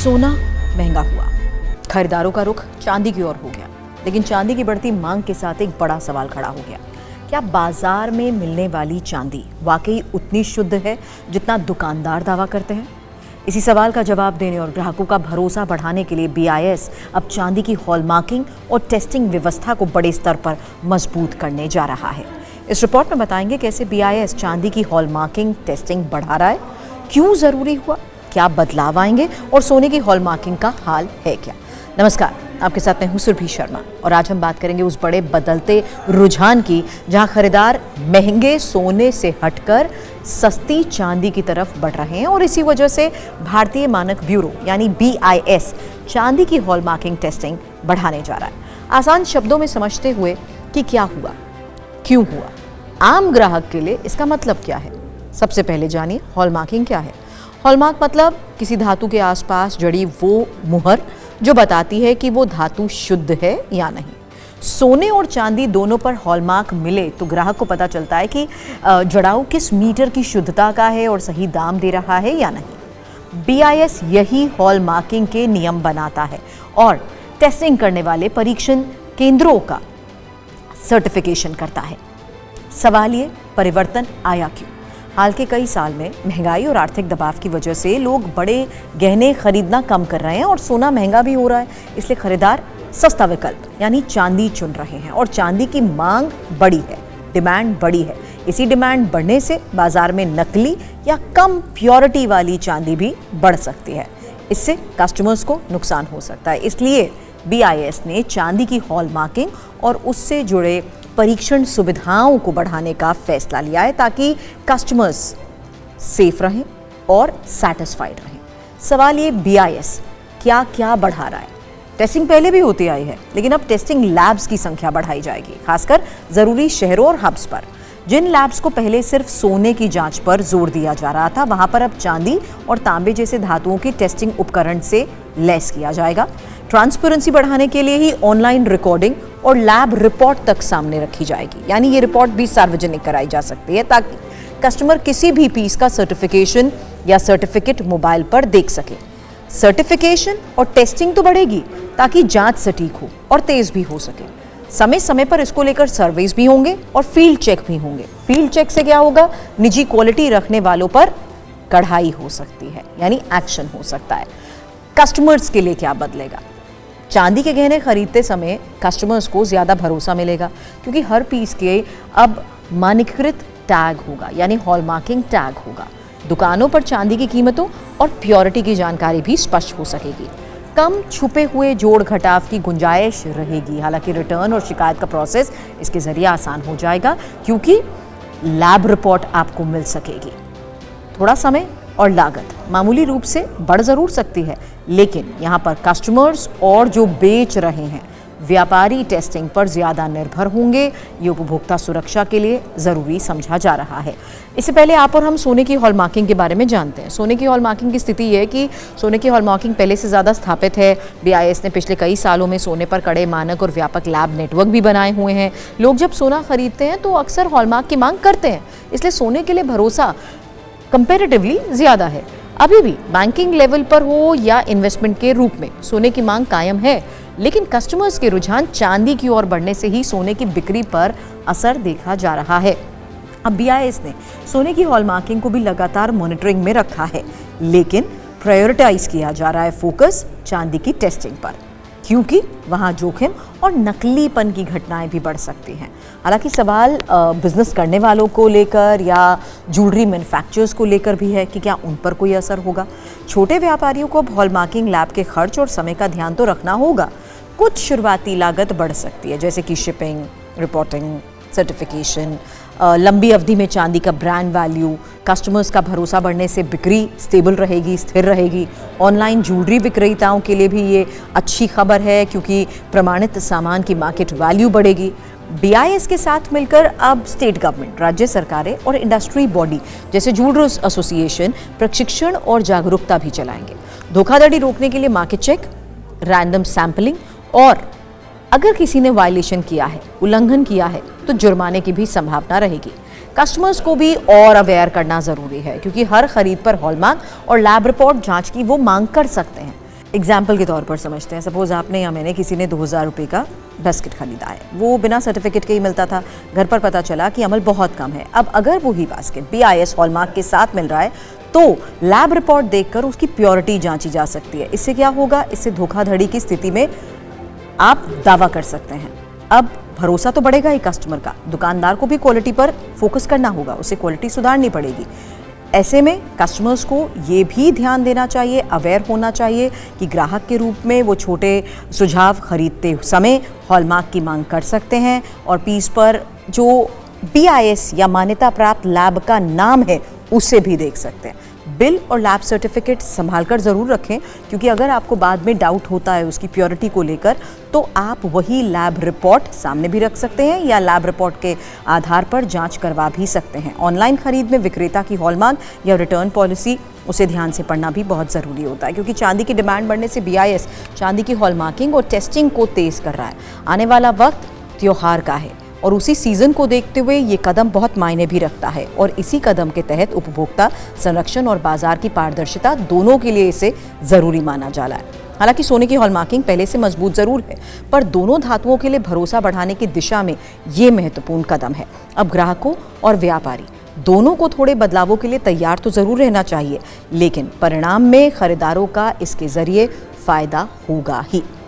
सोना महंगा हुआ, खरीदारों का रुख चांदी की ओर हो गया। लेकिन चांदी की बढ़ती मांग के साथ एक बड़ा सवाल खड़ा हो गया। क्या बाजार में मिलने वाली चांदी वाकई उतनी शुद्ध है जितना दुकानदार दावा करते हैं? इसी सवाल का जवाब देने और ग्राहकों का भरोसा बढ़ाने के लिए BIS अब चांदी की हॉलमार्किंग और टेस्टिंग व्यवस्था को बड़े स्तर पर मजबूत करने जा रहा है। इस रिपोर्ट में बताएंगे कैसे BIS चांदी की हॉलमार्किंग टेस्टिंग बढ़ा रहा है, क्यों जरूरी हुआ, क्या बदलाव आएंगे और सोने की हॉलमार्किंग का हाल है क्या। नमस्कार, आपके साथ मैं हूं सुरभि शर्मा और आज हम बात करेंगे उस बड़े बदलते रुझान की जहां खरीदार महंगे सोने से हटकर सस्ती चांदी की तरफ बढ़ रहे हैं और इसी वजह से भारतीय मानक ब्यूरो यानी BIS चांदी की हॉलमार्किंग टेस्टिंग बढ़ाने जा रहा है। आसान शब्दों में समझते हुए कि क्या हुआ, क्यों हुआ, आम ग्राहक के लिए इसका मतलब क्या है। सबसे पहले जानिए हॉलमार्किंग क्या है। हॉलमार्क मतलब किसी धातु के आसपास जड़ी वो मुहर जो बताती है कि वो धातु शुद्ध है या नहीं। सोने और चांदी दोनों पर हॉलमार्क मिले तो ग्राहक को पता चलता है कि जड़ाऊ किस मीटर की शुद्धता का है और सही दाम दे रहा है या नहीं। BIS यही हॉलमार्किंग के नियम बनाता है और टेस्टिंग करने वाले परीक्षण केंद्रों का सर्टिफिकेशन करता है। सवाल ये, परिवर्तन आया क्यों? हाल के कई साल में महंगाई और आर्थिक दबाव की वजह से लोग बड़े गहने खरीदना कम कर रहे हैं और सोना महंगा भी हो रहा है। इसलिए खरीदार सस्ता विकल्प यानी चांदी चुन रहे हैं और चांदी की मांग बड़ी है, डिमांड बड़ी है। इसी डिमांड बढ़ने से बाजार में नकली या कम प्योरिटी वाली चांदी भी बढ़ सकती है। इससे कस्टमर्स को नुकसान हो सकता है। इसलिए BIS ने चांदी की हॉलमार्किंग और उससे जुड़े परीक्षण सुविधाओं को बढ़ाने का फैसला लिया है ताकि कस्टमर्स सेफ रहें और सैटिस्फाइड रहें। सवाल ये, BIS क्या क्या बढ़ा रहा है? टेस्टिंग पहले भी होती आई है, लेकिन अब टेस्टिंग लैब्स की संख्या बढ़ाई जाएगी, खासकर जरूरी शहरों और हब्स पर। जिन लैब्स को पहले सिर्फ सोने की जांच पर जोर दिया जा रहा था, वहां पर अब चांदी और तांबे जैसे धातुओं की टेस्टिंग उपकरण से लैस किया जाएगा। ट्रांसपेरेंसी बढ़ाने के लिए ही ऑनलाइन रिकॉर्डिंग और लैब रिपोर्ट तक सामने रखी जाएगी, यानी ये रिपोर्ट भी सार्वजनिक कराई जा सकती है ताकि कस्टमर किसी भी पीस का सर्टिफिकेशन या सर्टिफिकेट मोबाइल पर देख सके। सर्टिफिकेशन और टेस्टिंग तो बढ़ेगी ताकि जांच सटीक हो और तेज भी हो सके। समय समय पर इसको लेकर सर्वेज भी होंगे और फील्ड चेक भी होंगे। फील्ड चेक से क्या होगा, निजी क्वालिटी रखने वालों पर कढ़ाई हो सकती है, यानी एक्शन हो सकता है। कस्टमर्स के लिए क्या बदलेगा? चांदी के गहने खरीदते समय कस्टमर्स को ज़्यादा भरोसा मिलेगा क्योंकि हर पीस के अब मानकीकृत टैग होगा, यानी हॉलमार्किंग टैग होगा। दुकानों पर चांदी की कीमतों और प्योरिटी की जानकारी भी स्पष्ट हो सकेगी। कम छुपे हुए जोड़ घटाव की गुंजाइश रहेगी। हालांकि रिटर्न और शिकायत का प्रोसेस इसके जरिए आसान हो जाएगा क्योंकि लैब रिपोर्ट आपको मिल सकेगी। थोड़ा समय और लागत मामूली रूप से बढ़ जरूर सकती है, लेकिन यहाँ पर कस्टमर्स और जो बेच रहे हैं व्यापारी टेस्टिंग पर ज़्यादा निर्भर होंगे। ये उपभोक्ता सुरक्षा के लिए ज़रूरी समझा जा रहा है। इससे पहले आप और हम सोने की हॉलमार्किंग के बारे में जानते हैं। सोने की हॉलमार्किंग की स्थिति ये है कि सोने की हॉलमार्किंग पहले से ज़्यादा स्थापित है। BIS ने पिछले कई सालों में सोने पर कड़े मानक और व्यापक लैब नेटवर्क भी बनाए हुए हैं। लोग जब सोना खरीदते हैं तो अक्सर हॉलमार्क की मांग करते हैं, इसलिए सोने के लिए भरोसा कंपैरेटिवली ज़्यादा है। अभी भी बैंकिंग लेवल पर हो या इन्वेस्टमेंट के रूप में सोने की मांग कायम है, लेकिन कस्टमर्स के रुझान चांदी की ओर बढ़ने से ही सोने की बिक्री पर असर देखा जा रहा है। अब BIS ने सोने की हॉलमार्किंग को भी लगातार मॉनिटरिंग में रखा है, लेकिन प्रायोरिटाइज किया जा रहा है फोकस चांदी की टेस्टिंग पर, क्योंकि वहाँ जोखिम और नकलीपन की घटनाएं भी बढ़ सकती हैं। हालांकि सवाल बिजनेस करने वालों को लेकर या ज्वेलरी मैन्युफैक्चरर्स को लेकर भी है कि क्या उन पर कोई असर होगा। छोटे व्यापारियों को हॉलमार्किंग लैब के खर्च और समय का ध्यान तो रखना होगा। कुछ शुरुआती लागत बढ़ सकती है, जैसे कि शिपिंग, रिपोर्टिंग, सर्टिफिकेशन। लंबी अवधि में चांदी का ब्रांड वैल्यू, कस्टमर्स का भरोसा बढ़ने से बिक्री स्टेबल रहेगी, स्थिर रहेगी। ऑनलाइन ज्वेलरी विक्रेताओं के लिए भी ये अच्छी खबर है क्योंकि प्रमाणित सामान की मार्केट वैल्यू बढ़ेगी। BIS के साथ मिलकर अब स्टेट गवर्नमेंट, राज्य सरकारें और इंडस्ट्री बॉडी जैसे ज्वेलर्स एसोसिएशन प्रशिक्षण और जागरूकता भी चलाएंगे। धोखाधड़ी रोकने के लिए मार्केट चेक, रैंडम सैंपलिंग और अगर किसी ने वायलेशन किया है, उल्लंघन किया है, तो जुर्माने की भी संभावना रहेगी। कस्टमर्स को भी और अवेयर करना जरूरी है क्योंकि हर खरीद पर हॉलमार्क और लैब रिपोर्ट जांच की वो मांग कर सकते हैं। एग्जाम्पल के तौर पर समझते हैं, सपोज आपने या मैंने किसी ने 2000 रुपये का बास्केट खरीदा है, वो बिना सर्टिफिकेट के ही मिलता था, घर पर पता चला कि अमल बहुत कम है। अब अगर वही बास्केट BIS हॉलमार्क के साथ मिल रहा है तो लैब रिपोर्ट देखकर उसकी प्योरिटी जांची जा सकती है। इससे क्या होगा, इससे धोखाधड़ी की स्थिति में आप दावा कर सकते हैं। अब भरोसा तो बढ़ेगा ही कस्टमर का, दुकानदार को भी क्वालिटी पर फोकस करना होगा, उसे क्वालिटी सुधारनी पड़ेगी। ऐसे में कस्टमर्स को ये भी ध्यान देना चाहिए, अवेयर होना चाहिए कि ग्राहक के रूप में वो छोटे सुझाव खरीदते समय हॉलमार्क की मांग कर सकते हैं और पीस पर जो BIS या मान्यता प्राप्त लैब का नाम है उसे भी देख सकते हैं। बिल और लैब सर्टिफिकेट संभाल कर ज़रूर रखें, क्योंकि अगर आपको बाद में डाउट होता है उसकी प्योरिटी को लेकर तो आप वही लैब रिपोर्ट सामने भी रख सकते हैं या लैब रिपोर्ट के आधार पर जांच करवा भी सकते हैं। ऑनलाइन खरीद में विक्रेता की हॉलमार्क या रिटर्न पॉलिसी उसे ध्यान से पढ़ना भी बहुत ज़रूरी होता है, क्योंकि चांदी की डिमांड बढ़ने से BIS चांदी की हॉलमार्किंग और टेस्टिंग को तेज़ कर रहा है। आने वाला वक्त त्योहार का है और उसी सीजन को देखते हुए ये कदम बहुत मायने भी रखता है और इसी कदम के तहत उपभोक्ता संरक्षण और बाजार की पारदर्शिता दोनों के लिए इसे जरूरी माना जा रहा है। हालांकि सोने की हॉलमार्किंग पहले से मजबूत जरूर है, पर दोनों धातुओं के लिए भरोसा बढ़ाने की दिशा में ये महत्वपूर्ण कदम है। अब ग्राहकों और व्यापारी दोनों को थोड़े बदलावों के लिए तैयार तो जरूर रहना चाहिए, लेकिन परिणाम में खरीदारों का इसके जरिए फायदा होगा ही।